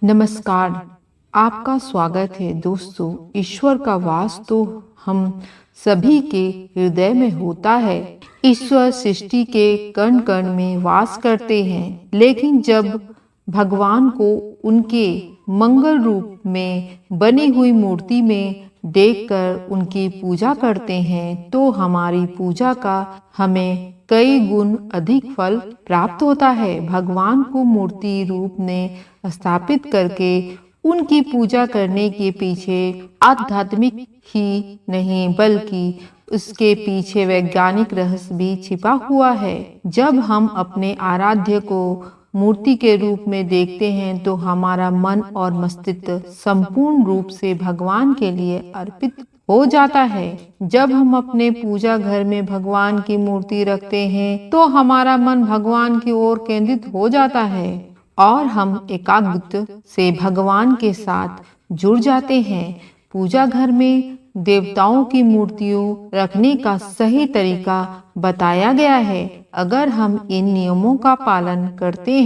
नमस्कार। आपका स्वागत है दोस्तों। ईश्वर का वास तो हम सभी के हृदय में होता है। ईश्वर सृष्टि के कण कण में वास करते हैं, लेकिन जब भगवान को उनके मंगल रूप में बनी हुई मूर्ति में देखकर उनकी पूजा करते हैं तो हमारी पूजा का हमें कई गुण अधिक फल प्राप्त होता है। भगवान को मूर्ति रूप में स्थापित करके उनकी पूजा करने के पीछे आध्यात्मिक ही नहीं बल्कि उसके पीछे वैज्ञानिक रहस्य भी छिपा हुआ है। जब हम अपने आराध्य को मूर्ति के रूप में देखते हैं तो हमारा मन और मस्तिष्क संपूर्ण रूप से भगवान के लिए अर्पित हो जाता है। जब हम अपने पूजा घर में भगवान की मूर्ति रखते हैं तो हमारा मन भगवान की ओर केंद्रित हो जाता है और हम एकाग्रता से भगवान के साथ जुड़ जाते हैं। पूजा घर में देवताओं की मूर्तियों रखने का सही तरीका बताया गया है। अगर हम इन नियमों का पालन करते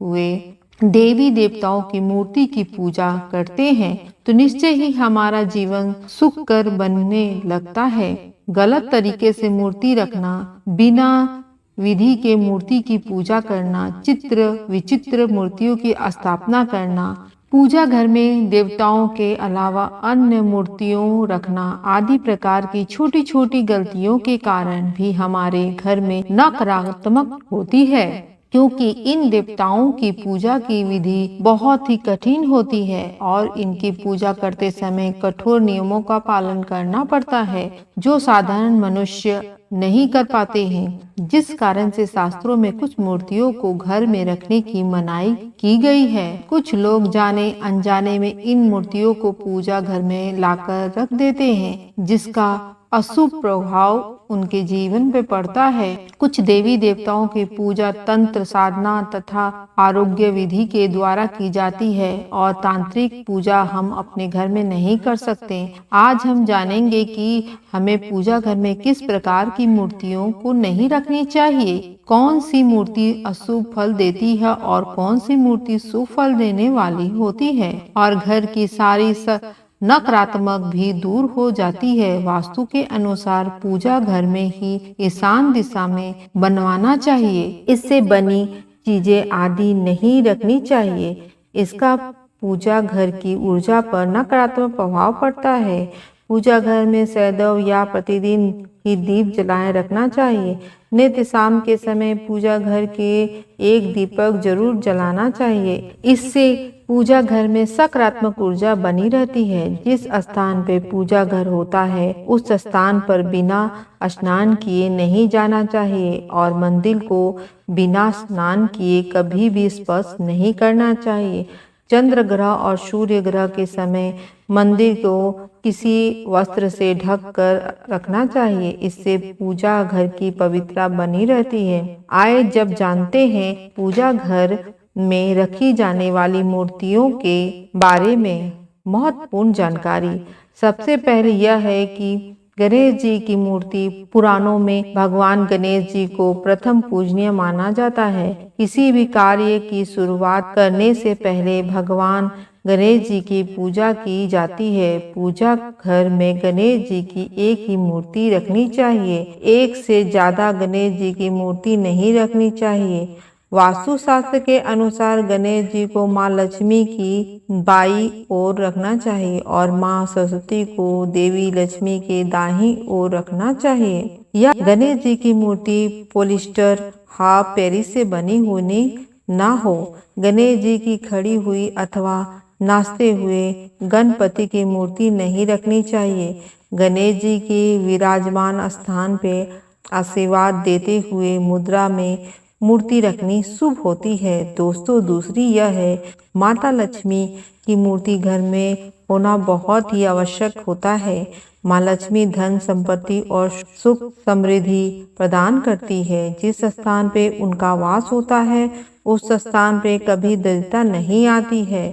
हुए देवी देवताओं की मूर्ति की पूजा करते हैं तो निश्चय ही हमारा जीवन सुखकर बनने लगता है। गलत तरीके से मूर्ति रखना, बिना विधि के मूर्ति की पूजा करना, चित्र विचित्र मूर्तियों की स्थापना करना, पूजा घर में देवताओं के अलावा अन्य मूर्तियों रखना आदि प्रकार की छोटी छोटी गलतियों के कारण भी हमारे घर में नकारात्मक होती है, क्योंकि इन देवताओं की पूजा की विधि बहुत ही कठिन होती है और इनकी पूजा करते समय कठोर नियमों का पालन करना पड़ता है जो साधारण मनुष्य नहीं कर पाते हैं। जिस कारण से शास्त्रों में कुछ मूर्तियों को घर में रखने की मनाही की गई है। कुछ लोग जाने अनजाने में इन मूर्तियों को पूजा घर में लाकर रख देते हैं, जिसका अशुभ प्रभाव उनके जीवन पे पड़ता है। कुछ देवी देवताओं की पूजा तंत्र साधना तथा आरोग्य विधि के द्वारा की जाती है और तांत्रिक पूजा हम अपने घर में नहीं कर सकते। आज हम जानेंगे कि हमें पूजा घर में किस प्रकार की मूर्तियों को नहीं रखनी चाहिए, कौन सी मूर्ति अशुभ फल देती है और कौन सी मूर्ति शुभ फल देने वाली होती है, और घर की सारी नकारात्मक भी दूर हो जाती है। वास्तु के अनुसार पूजा घर में ही ईशान दिशा में बनवाना चाहिए। इससे बनी चीजें आदि नहीं रखनी चाहिए। इसका पूजा घर की ऊर्जा पर नकारात्मक प्रभाव पड़ता है। पूजा घर में सदैव या प्रतिदिन ही दीप जलाए रखना चाहिए। नित्य शाम के समय पूजा घर के एक दीपक जरूर जलाना चाहिए। इससे पूजा घर में सकारात्मक ऊर्जा बनी रहती है। जिस स्थान पे पूजा घर होता है उस स्थान पर बिना स्नान किए नहीं जाना चाहिए और मंदिर को बिना स्नान किए कभी भी स्पर्श नहीं करना चाहिए। चंद्र ग्रह और सूर्य ग्रह के समय मंदिर को किसी वस्त्र से ढक कर रखना चाहिए। इससे पूजा घर की पवित्रता बनी रहती है। आइए जब जानते हैं पूजा घर में रखी जाने वाली मूर्तियों के बारे में महत्वपूर्ण जानकारी। सबसे पहले यह है कि गणेश जी की मूर्ति पुराणों में भगवान गणेश जी को प्रथम पूजनीय माना जाता है। किसी भी कार्य की शुरुआत करने से पहले भगवान गणेश जी की पूजा की जाती है। पूजा घर में गणेश जी की एक ही मूर्ति रखनी चाहिए। एक से ज्यादा गणेश जी की मूर्ति नहीं रखनी चाहिए। वास्तुशास्त्र के अनुसार गणेश जी को माँ लक्ष्मी की बाईं ओर रखना चाहिए और माँ सरस्वती को देवी लक्ष्मी के दाहिनी ओर रखना चाहिए। यह गणेश जी की मूर्ति पॉलिस्टर हाफ पेरिस से बनी होनी ना हो। गणेश जी की खड़ी हुई अथवा नाचते हुए गणपति की मूर्ति नहीं रखनी चाहिए। गणेश जी की विराजमान स्थान पे आशीर्वाद देते हुए मुद्रा में मूर्ति रखनी शुभ होती है। दोस्तों, दूसरी यह है माता लक्ष्मी की मूर्ति घर में होना बहुत ही आवश्यक होता है। माँ लक्ष्मी धन संपत्ति और सुख समृद्धि प्रदान करती है। जिस स्थान पे उनका वास होता है उस स्थान पे कभी दरिद्रता नहीं आती है।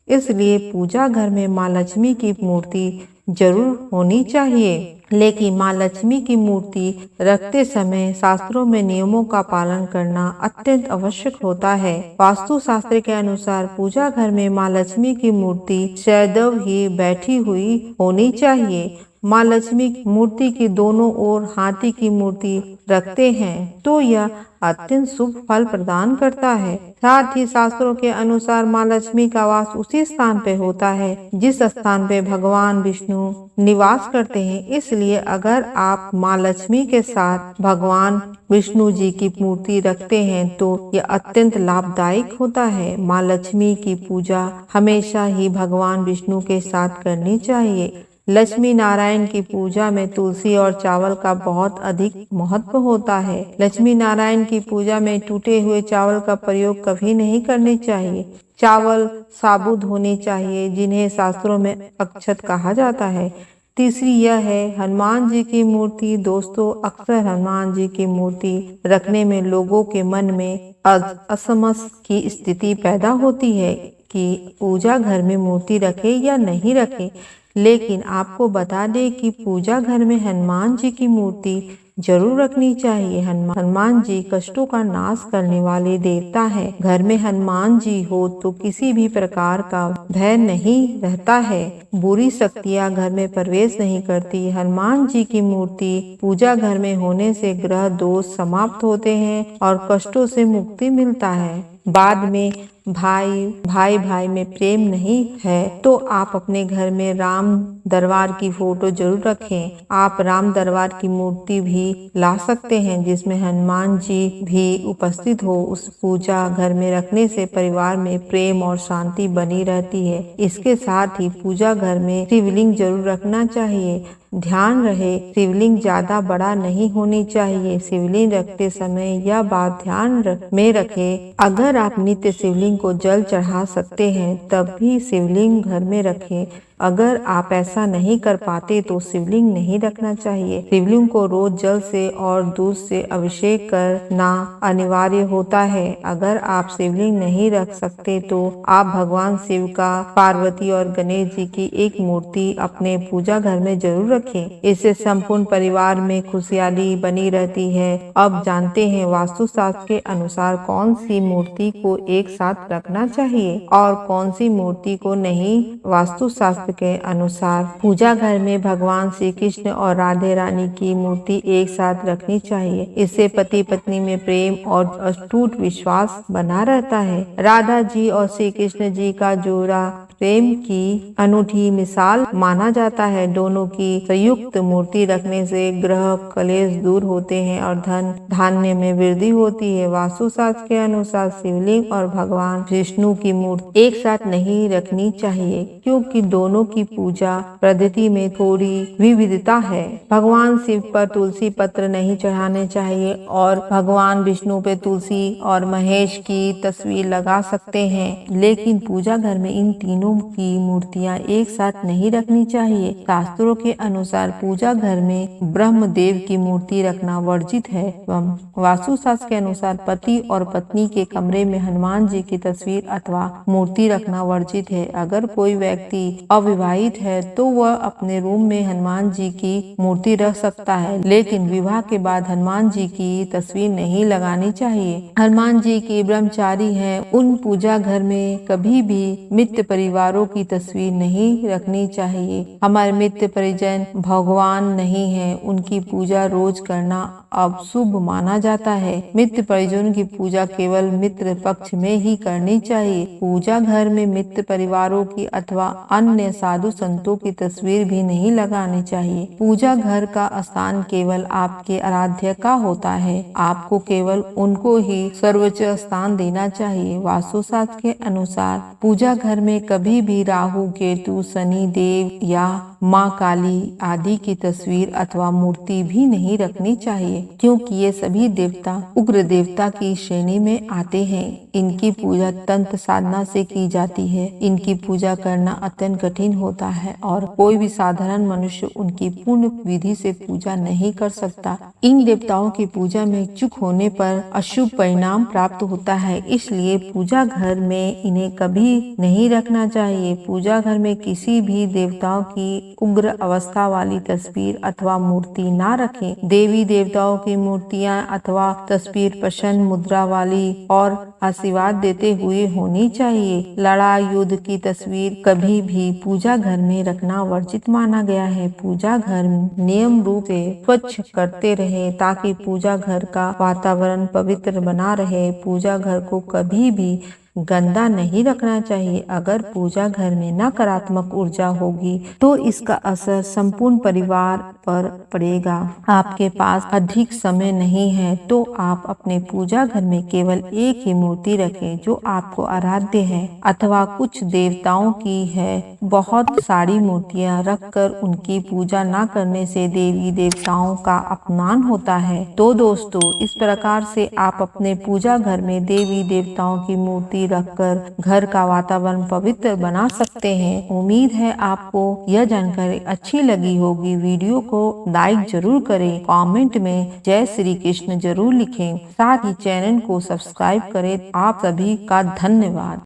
इसलिए पूजा घर में माँ लक्ष्मी की मूर्ति जरूर होनी चाहिए। लेकिन माँ लक्ष्मी की मूर्ति रखते समय शास्त्रों में नियमों का पालन करना अत्यंत आवश्यक होता है। वास्तु शास्त्र के अनुसार पूजा घर में माँ लक्ष्मी की मूर्ति सदैव ही बैठी हुई होनी चाहिए। माँ लक्ष्मी मूर्ति की दोनों ओर हाथी की मूर्ति रखते हैं तो यह अत्यंत शुभ फल प्रदान करता है। साथ ही शास्त्रों के अनुसार माँ लक्ष्मी का वास उसी स्थान पे होता है जिस स्थान पे भगवान विष्णु निवास करते हैं। इसलिए अगर आप माँ लक्ष्मी के साथ भगवान विष्णु जी की मूर्ति रखते हैं तो यह अत्यंत लाभदायक होता है। माँ लक्ष्मी की पूजा हमेशा ही भगवान विष्णु के साथ करनी चाहिए। लक्ष्मी नारायण की पूजा में तुलसी और चावल का बहुत अधिक महत्व होता है। लक्ष्मी नारायण की पूजा में टूटे हुए चावल का प्रयोग कभी नहीं करनी चाहिए। चावल साबुत होने चाहिए जिन्हें शास्त्रों में अक्षत कहा जाता है। तीसरी यह है हनुमान जी की मूर्ति। दोस्तों, अक्सर हनुमान जी की मूर्ति रखने में लोगों के मन में असमंजस की स्थिति पैदा होती है कि पूजा घर में मूर्ति रखे या नहीं रखे। लेकिन आपको बता दें कि पूजा घर में हनुमान जी की मूर्ति जरूर रखनी चाहिए। हनुमान जी कष्टों का नाश करने वाले देवता है। घर में हनुमान जी हो तो किसी भी प्रकार का भय नहीं रहता है। बुरी शक्तियां घर में प्रवेश नहीं करती। हनुमान जी की मूर्ति पूजा घर में होने से ग्रह दोष समाप्त होते हैं और कष्टों से मुक्ति मिलता है। बाद में भाई में प्रेम नहीं है तो आप अपने घर में राम दरबार की फोटो जरूर रखें। आप राम दरबार की मूर्ति भी ला सकते हैं जिसमें हनुमान जी भी उपस्थित हो। उस पूजा घर में रखने से परिवार में प्रेम और शांति बनी रहती है। इसके साथ ही पूजा घर में शिवलिंग जरूर रखना चाहिए। ध्यान रहे शिवलिंग ज्यादा बड़ा नहीं होनी चाहिए। शिवलिंग रखते समय यह बात ध्यान में रखें, अगर आप नित्य शिवलिंग को जल चढ़ा सकते हैं तब भी शिवलिंग घर में रखें। अगर आप ऐसा नहीं कर पाते तो शिवलिंग नहीं रखना चाहिए। शिवलिंग को रोज जल से और दूध से अभिषेक करना अनिवार्य होता है। अगर आप शिवलिंग नहीं रख सकते तो आप भगवान शिव का, पार्वती और गणेश जी की एक मूर्ति अपने पूजा घर में जरूर रखें। इससे संपूर्ण परिवार में खुशहाली बनी रहती है। अब जानते हैं वास्तु शास्त्र के अनुसार कौन सी मूर्ति को एक साथ रखना चाहिए और कौन सी मूर्ति को नहीं। वास्तु शास्त्र के अनुसार पूजा घर में भगवान श्री कृष्ण और राधे रानी की मूर्ति एक साथ रखनी चाहिए। इससे पति पत्नी में प्रेम और अटूट विश्वास बना रहता है। राधा जी और श्री कृष्ण जी का जोड़ा प्रेम की अनूठी मिसाल माना जाता है। दोनों की संयुक्त मूर्ति रखने से ग्रह कलेश दूर होते हैं और धन धान्य में वृद्धि होती है। वास्तुशास्त्र के अनुसार शिवलिंग और भगवान विष्णु की मूर्ति एक साथ नहीं रखनी चाहिए क्योंकि दोनों की पूजा पद्धति में थोड़ी विविधता है। भगवान शिव पर तुलसी पत्र नहीं चढ़ाने चाहिए और भगवान विष्णु पे तुलसी और महेश की तस्वीर लगा सकते हैं, लेकिन पूजा घर में इन तीनों की मूर्तियां एक साथ नहीं रखनी चाहिए। शास्त्रों के अनुसार पूजा घर में ब्रह्मदेव की मूर्ति रखना वर्जित है। वास्तु शास्त्र के अनुसार पति और पत्नी के कमरे में हनुमान जी की तस्वीर अथवा मूर्ति रखना वर्जित है। अगर कोई व्यक्ति अविवाहित है तो वह अपने रूम में हनुमान जी की मूर्ति रख सकता है, लेकिन विवाह के बाद हनुमान जी की तस्वीर नहीं लगानी चाहिए। हनुमान जी की ब्रह्मचारी हैं, उन पूजा घर में कभी भी मित्र परिवारों की तस्वीर नहीं रखनी चाहिए। हमारे मित्र परिजन भगवान नहीं है, उनकी पूजा रोज करना अब शुभ माना जाता है। मित्र परिजनों की पूजा केवल मित्र पक्ष में ही करनी चाहिए। पूजा घर में मित्र परिवारों की अथवा अन्य साधु संतों की तस्वीर भी नहीं लगानी चाहिए। पूजा घर का स्थान केवल आपके आराध्य का होता है, आपको केवल उनको ही सर्वोच्च स्थान देना चाहिए। वास्तुशास्त्र के अनुसार पूजा घर में कभी भी राहु, केतु, शनि देव या माँ काली आदि की तस्वीर अथवा मूर्ति भी नहीं रखनी चाहिए, क्योंकि ये सभी देवता उग्र देवता की श्रेणी में आते हैं। इनकी पूजा तंत्र साधना से की जाती है। इनकी पूजा करना अत्यंत कठिन कठिन होता है और कोई भी साधारण मनुष्य उनकी पूर्ण विधि से पूजा नहीं कर सकता। इन देवताओं की पूजा में चूक होने पर अशुभ परिणाम प्राप्त होता है, इसलिए पूजा घर में इन्हें कभी नहीं रखना चाहिए। पूजा घर में किसी भी देवताओं की उग्र अवस्था वाली तस्वीर अथवा मूर्ति ना रखें। देवी देवताओं की मूर्तियां अथवा तस्वीर प्रसन्न मुद्रा वाली और आशीर्वाद देते हुए होनी चाहिए। लड़ाई युद्ध की तस्वीर कभी भी पूजा घर में रखना वर्जित माना गया है। पूजा घर नियम रूप से स्वच्छ करते रहे ताकि पूजा घर का वातावरण पवित्र बना रहे। पूजा घर को कभी भी गंदा नहीं रखना चाहिए। अगर पूजा घर में नकारात्मक ऊर्जा होगी तो इसका असर संपूर्ण परिवार पर पड़ेगा। आपके पास अधिक समय नहीं है तो आप अपने पूजा घर में केवल एक ही मूर्ति रखें जो आपको आराध्य है अथवा कुछ देवताओं की है। बहुत सारी मूर्तियां रखकर उनकी पूजा न करने से देवी देवताओं का अपमान होता है। तो दोस्तों, इस प्रकार से आप अपने पूजा घर में देवी देवताओं की मूर्ति रखकर घर का वातावरण पवित्र बना सकते हैं। उम्मीद है आपको यह जानकारी अच्छी लगी होगी। वीडियो को लाइक जरूर करें, कमेंट में जय श्री कृष्ण जरूर लिखें, साथ ही चैनल को सब्सक्राइब करें। आप सभी का धन्यवाद।